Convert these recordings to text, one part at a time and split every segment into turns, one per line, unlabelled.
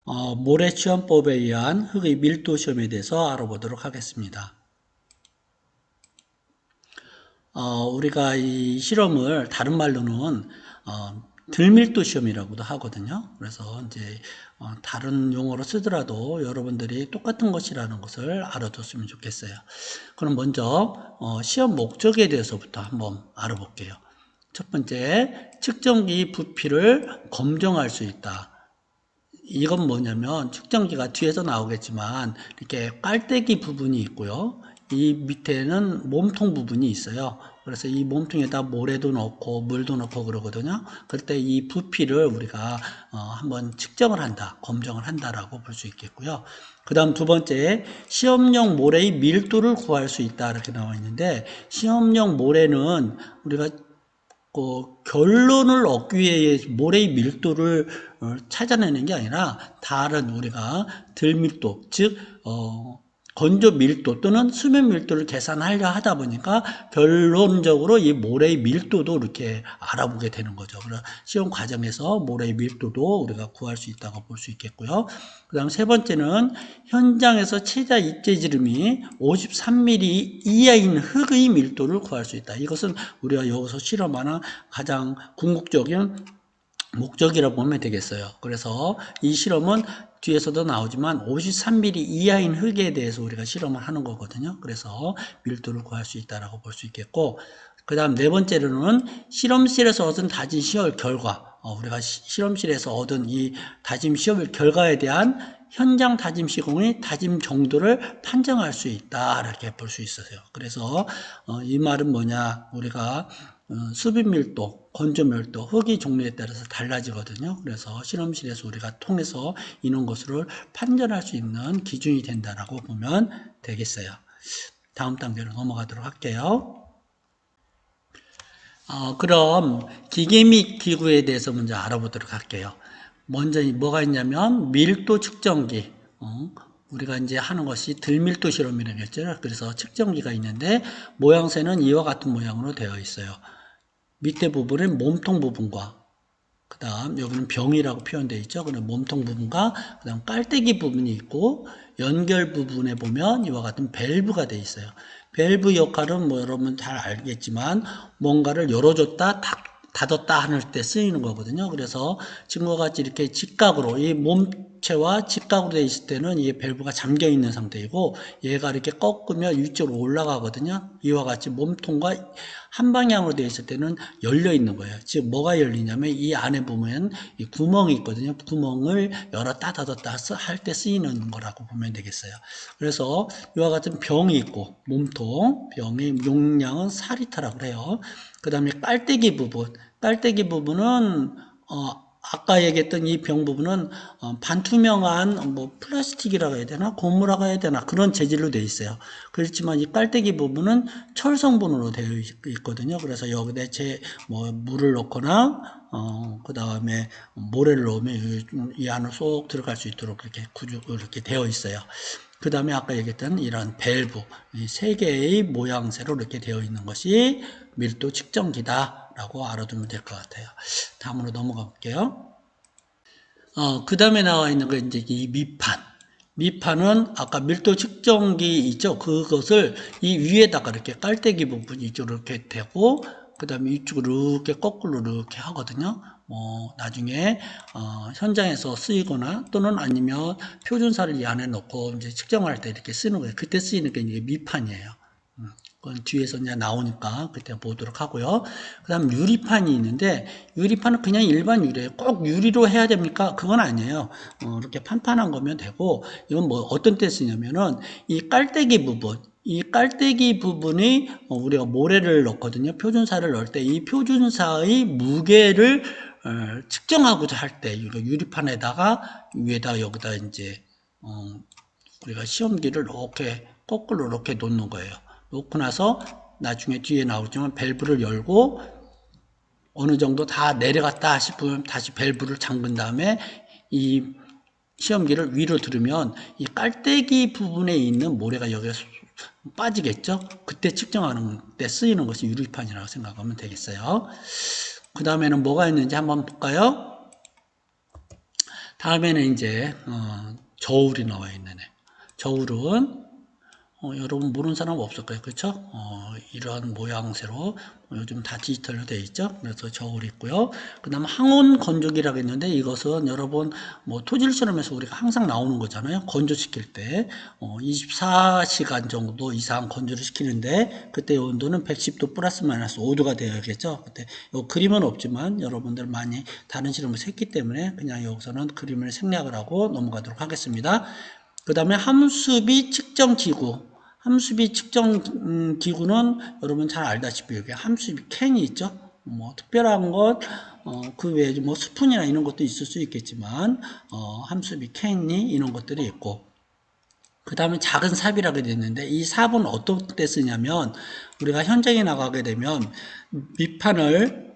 모래시험법에 의한 흙의 밀도 시험에 대해서 알아보도록 하겠습니다. 우리가 이 실험을 다른 말로는 들밀도 시험이라고도 하거든요. 그래서 이제 다른 용어로 쓰더라도 여러분들이 똑같은 것이라는 것을 알아뒀으면 좋겠어요. 그럼 먼저 시험 목적에 대해서부터 한번 알아볼게요. 첫 번째, 측정기 부피를 검정할 수 있다. 이건 뭐냐면 측정기가 뒤에서 나오겠지만 이렇게 깔때기 부분이 있고요. 이 밑에는 몸통 부분이 있어요. 그래서 이 몸통에다 모래도 넣고 물도 넣고 그러거든요. 그럴 때 이 부피를 우리가 한번 측정을 한다, 검정을 한다라고 볼 수 있겠고요. 그 다음 두 번째, 시험용 모래의 밀도를 구할 수 있다 이렇게 나와 있는데, 시험용 모래는 우리가 결론을 얻기 위해 모래의 밀도를 찾아내는 게 아니라 다른 우리가 들밀도, 즉 건조 밀도 또는 수면 밀도를 계산하려 하다 보니까 결론적으로 이 모래의 밀도도 이렇게 알아보게 되는 거죠. 그래서 시험 과정에서 모래의 밀도도 우리가 구할 수 있다고 볼 수 있겠고요. 그 다음 세 번째는 현장에서 최다 입재지름이 53mm 이하인 흙의 밀도를 구할 수 있다. 이것은 우리가 여기서 실험하는 가장 궁극적인 목적이라고 보면 되겠어요. 그래서 이 실험은 뒤에서도 나오지만 53mm 이하인 흙에 대해서 우리가 실험을 하는 거거든요. 그래서 밀도를 구할 수 있다고 볼 수 있겠고, 그 다음 네 번째로는 실험실에서 얻은 다진 시험 결과, 우리가 실험실에서 얻은 이 다짐 시험 결과에 대한 현장 다짐 시공의 다짐 정도를 판정할 수 있다 이렇게 볼 수 있어요. 그래서 이 말은 뭐냐, 우리가 수분 밀도, 건조 밀도, 흙의 종류에 따라서 달라지거든요. 그래서 실험실에서 우리가 통해서 이런 것을 판단할 수 있는 기준이 된다라고 보면 되겠어요. 다음 단계로 넘어가도록 할게요. 그럼 기계 및 기구에 대해서 먼저 알아보도록 할게요. 먼저 뭐가 있냐면 밀도 측정기. 우리가 이제 하는 것이 들밀도 실험이라고 했죠. 그래서 측정기가 있는데 모양새는 이와 같은 모양으로 되어 있어요. 밑에 부분은 몸통 부분과 그 다음 여기는 병이라고 표현되어 있죠. 그럼 몸통 부분과 그 다음 깔때기 부분이 있고 연결 부분에 보면 이와 같은 밸브가 되어 있어요. 밸브 역할은 뭐 여러분 잘 알겠지만 뭔가를 열어줬다 닫았다 할 때 쓰이는 거거든요. 그래서 지금과 같이 이렇게 직각으로 이 몸체와 직각으로 되어 있을 때는 이 밸브가 잠겨 있는 상태이고 얘가 이렇게 꺾으면 위쪽으로 올라가거든요. 이와 같이 몸통과 한 방향으로 되어 있을 때는 열려 있는 거예요. 즉 뭐가 열리냐면 이 안에 보면 이 구멍이 있거든요. 구멍을 열었다 닫았다 할 때 쓰이는 거라고 보면 되겠어요. 그래서 이와 같은 병이 있고 몸통, 병의 용량은 4리터라고 해요. 그 다음에 깔때기 부분, 깔때기 부분은 아까 얘기했던 이 병 부분은 반투명한 뭐 플라스틱이라고 해야 되나 고무라고 해야 되나 그런 재질로 되어 있어요. 그렇지만 이 깔때기 부분은 철 성분으로 되어 있거든요. 그래서 여기에 뭐 물을 넣거나 그 다음에 모래를 넣으면 이 안으로 쏙 들어갈 수 있도록 이렇게 되어 있어요. 그 다음에 아까 얘기했던 이런 밸브, 이 세 개의 모양새로 이렇게 되어 있는 것이 밀도 측정기다라고 알아두면 될 것 같아요. 다음으로 넘어가 볼게요. 그 다음에 나와 있는 거 이제 이 밑판. 밑판은 아까 밀도 측정기 있죠? 그것을 이 위에다가 이렇게 깔때기 부분이 이렇게 되고, 그 다음에 이쪽으로 이렇게 거꾸로 이렇게 하거든요. 나중에, 현장에서 쓰이거나 또는 아니면 표준사를 이 안에 넣고 이제 측정할 때 이렇게 쓰는 거예요. 그때 쓰이는 게 이게 밑판이에요. 그건 뒤에서 이제 나오니까 그때 보도록 하고요. 그 다음 유리판이 있는데 유리판은 그냥 일반 유리예요. 꼭 유리로 해야 됩니까? 그건 아니에요. 이렇게 판판한 거면 되고 이건 뭐 어떤 때 쓰냐면은 이 깔때기 부분 이 깔때기 부분이 우리가 모래를 넣거든요. 표준사를 넣을 때 이 표준사의 무게를 측정하고자 할 때 유리판에다가 위에다 여기다 이제 우리가 시험기를 이렇게 거꾸로 이렇게 놓는 거예요. 놓고 나서 나중에 뒤에 나오지만 밸브를 열고 어느 정도 다 내려갔다 싶으면 다시 밸브를 잠근 다음에 이 시험기를 위로 들으면 이 깔때기 부분에 있는 모래가 여기에 빠지겠죠? 그때 측정하는 때 쓰이는 것이 유리판이라고 생각하면 되겠어요. 그 다음에는 뭐가 있는지 한번 볼까요? 다음에는 이제 저울이 나와 있는 애. 저울은 여러분 모르는 사람 없을 거예요. 그렇죠? 이러한 모양새로 요즘 다 디지털로 되어 있죠. 그래서 저울이 있고요. 그 다음 항온 건조기라고 했는데 이것은 여러분 뭐 토질 실험에서 우리가 항상 나오는 거잖아요. 건조시킬 때 24시간 정도 이상 건조를 시키는데 그때 온도는 110도 플러스 마이너스 5도가 되어야겠죠. 그때 요 그림은 없지만 여러분들 많이 다른 실험을 했기 때문에 그냥 여기서는 그림을 생략을 하고 넘어가도록 하겠습니다. 그 다음에 함수비 측정 기구. 함수비 측정 기구는 여러분 잘 알다시피 여기 함수비 캔이 있죠. 뭐 특별한 것, 그 외에 뭐 스푼이나 이런 것도 있을 수 있겠지만, 함수비 캔이 이런 것들이 있고, 그 다음에 작은 삽이라고 되어 있는데, 이 삽은 어떤 때 쓰냐면, 우리가 현장에 나가게 되면, 밑판을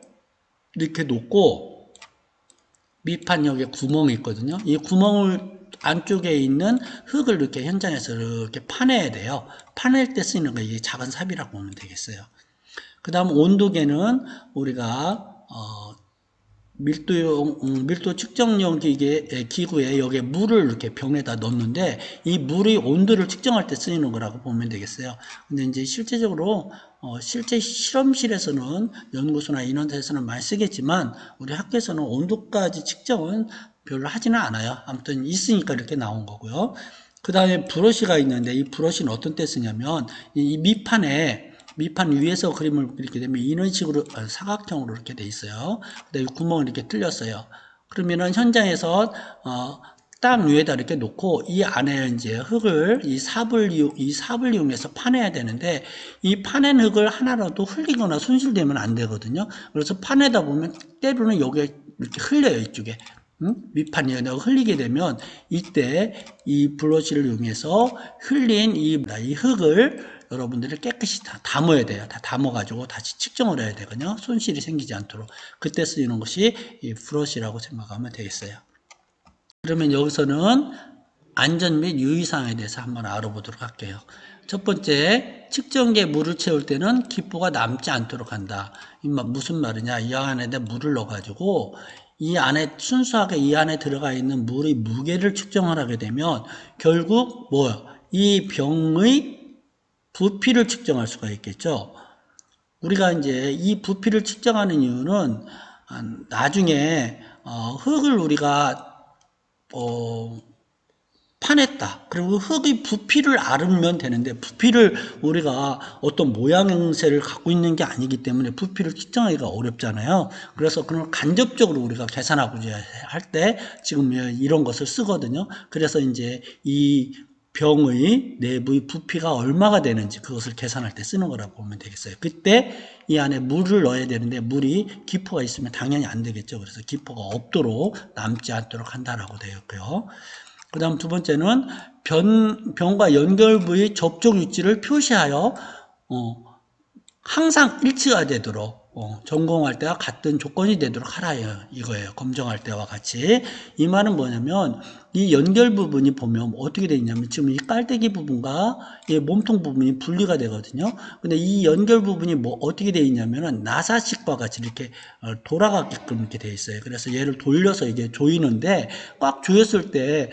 이렇게 놓고, 밑판 여기에 구멍이 있거든요. 이 구멍을 안쪽에 있는 흙을 이렇게 현장에서 이렇게 파내야 돼요. 파낼 때 쓰이는 거 이게 작은 삽이라고 보면 되겠어요. 그 다음 온도계는 우리가 밀도 측정용 기구에 여기에 물을 이렇게 병에다 넣는데 이 물이 온도를 측정할 때 쓰이는 거라고 보면 되겠어요. 근데 이제 실제적으로 실제 실험실에서는 연구소나 인원사에서는 많이 쓰겠지만 우리 학교에서는 온도까지 측정은 별로 하지는 않아요. 아무튼 있으니까 이렇게 나온 거고요. 그 다음에 브러쉬가 있는데 이 브러쉬는 어떤 때 쓰냐면 이 밑판 위에서 그림을 그리게 되면 이런 식으로 사각형으로 이렇게 돼 있어요. 근데 구멍을 이렇게 뚫렸어요. 그러면은 현장에서 땅 위에다 이렇게 놓고 이 안에 이제 흙을 이 삽을 이용해서 파내야 되는데 이 파낸 흙을 하나라도 흘리거나 손실되면 안 되거든요. 그래서 파내다 보면 때로는 여기에 이렇게 흘려요, 이쪽에. 밑판이 흘리게 되면 이때 이 브러쉬를 이용해서 흘린 이 흙을 여러분들이 깨끗이 다 담아야 돼요. 다 담아가지고 다시 측정을 해야 되거든요. 손실이 생기지 않도록. 그때 쓰이는 것이 이 브러쉬라고 생각하면 되겠어요. 그러면 여기서는 안전 및 유의사항에 대해서 한번 알아보도록 할게요. 첫 번째, 측정기에 물을 채울 때는 기포가 남지 않도록 한다. 무슨 말이냐? 이 안에 물을 넣어가지고 이 안에 순수하게 이 안에 들어가 있는 물의 무게를 측정을 하게 되면 결국 이 병의 부피를 측정할 수가 있겠죠. 우리가 이제 이 부피를 측정하는 이유는 나중에 흙을 우리가 파냈다. 그리고 흙의 부피를 알으면 되는데 부피를 우리가 어떤 모양새를 갖고 있는 게 아니기 때문에 부피를 측정하기가 어렵잖아요. 그래서 그걸 간접적으로 우리가 계산하고자 할 때 지금 이런 것을 쓰거든요. 그래서 이제 이 병의 내부의 부피가 얼마가 되는지 그것을 계산할 때 쓰는 거라고 보면 되겠어요. 그때 이 안에 물을 넣어야 되는데 물이 기포가 있으면 당연히 안 되겠죠. 그래서 기포가 없도록 남지 않도록 한다라고 되어 있고요. 그 다음 두 번째는 병과 연결 부위 접촉 위치를 표시하여 항상 일치가 되도록 점검할 때와 같은 조건이 되도록 하라 이거예요. 검정할 때와 같이. 이 말은 뭐냐면 이 연결 부분이 보면 어떻게 되어 있냐면 지금 이 깔때기 부분과 이 몸통 부분이 분리가 되거든요. 근데 이 연결 부분이 어떻게 되어 있냐면은 나사식과 같이 이렇게 돌아가게끔 이렇게 되어 있어요. 그래서 얘를 돌려서 이게 조이는데 꽉 조였을 때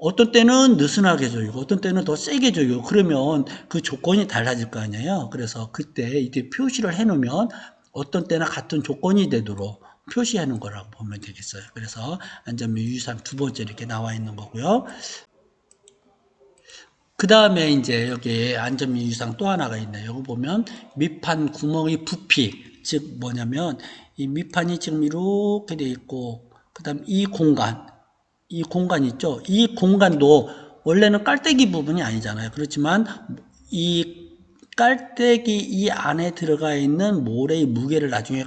어떤 때는 느슨하게 조이고 어떤 때는 더 세게 조이고 그러면 그 조건이 달라질 거 아니에요. 그래서 그때 이렇게 표시를 해 놓으면 어떤 때나 같은 조건이 되도록 표시해 놓은 거라고 보면 되겠어요. 그래서 안전및 유의사항 두 번째 이렇게 나와 있는 거고요. 그 다음에 이제 여기 안전및 유의사항 또 하나가 있네요. 여기 보면 밑판 구멍의 부피, 즉 뭐냐면 이 밑판이 지금 이렇게 돼 있고 그 다음 이 공간 있죠? 이 공간도 원래는 깔때기 부분이 아니잖아요. 그렇지만 이 깔때기 이 안에 들어가 있는 모래의 무게를 나중에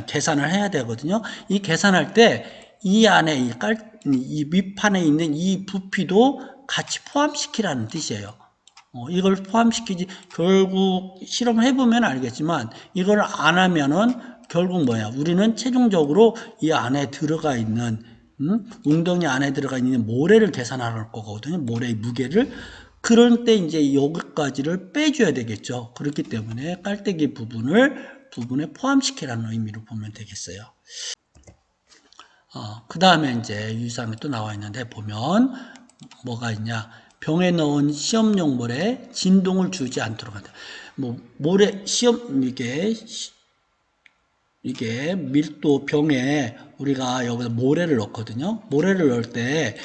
계산을 해야 되거든요. 이 계산할 때 이 안에 이 밑판에 있는 이 부피도 같이 포함시키라는 뜻이에요. 이걸 포함시키지 결국 실험을 해보면 알겠지만 이걸 안 하면은 결국 우리는 최종적으로 이 안에 들어가 있는 웅덩이 안에 들어가 있는 모래를 계산할 거거든요. 모래의 무게를. 그럴 때 이제 여기까지를 빼줘야 되겠죠. 그렇기 때문에 깔때기 부분에 포함시키라는 의미로 보면 되겠어요. 그 다음에 이제 유의사항이 또 나와 있는데 보면 뭐가 있냐. 병에 넣은 시험용 모래에 진동을 주지 않도록 한다. 뭐 모래 시험 이게 밀도 병에 우리가 여기서 모래를 넣거든요. 모래를 넣을 때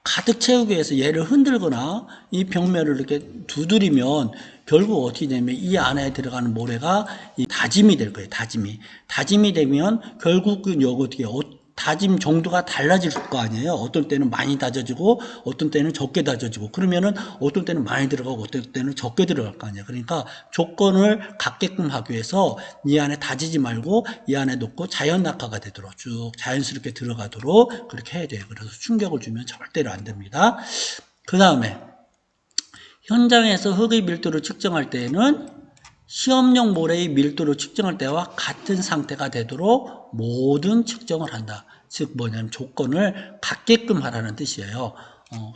가득 채우기 위해서 얘를 흔들거나 이 벽면을 이렇게 두드리면 결국 어떻게 되냐면 이 안에 들어가는 모래가 다짐이 될 거예요. 다짐이 되면 결국은 여기 어떻게 다짐 정도가 달라질 거 아니에요. 어떤 때는 많이 다져지고 어떤 때는 적게 다져지고 그러면은 어떤 때는 많이 들어가고 어떤 때는 적게 들어갈 거 아니에요. 그러니까 조건을 갖게끔 하기 위해서 이 안에 다지지 말고 이 안에 놓고 자연 낙하가 되도록 쭉 자연스럽게 들어가도록 그렇게 해야 돼요. 그래서 충격을 주면 절대로 안 됩니다. 그 다음에 현장에서 흙의 밀도를 측정할 때에는 시험용 모래의 밀도를 측정할 때와 같은 상태가 되도록 모든 측정을 한다. 즉 뭐냐면 조건을 갖게끔 하라는 뜻이에요.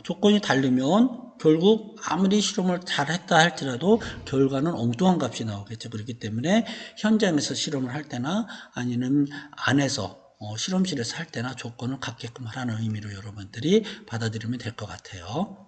조건이 다르면 결국 아무리 실험을 잘했다 할지라도 결과는 엉뚱한 값이 나오겠죠. 그렇기 때문에 현장에서 실험을 할 때나 아니면 안에서 실험실에서 할 때나 조건을 갖게끔 하라는 의미로 여러분들이 받아들이면 될 것 같아요.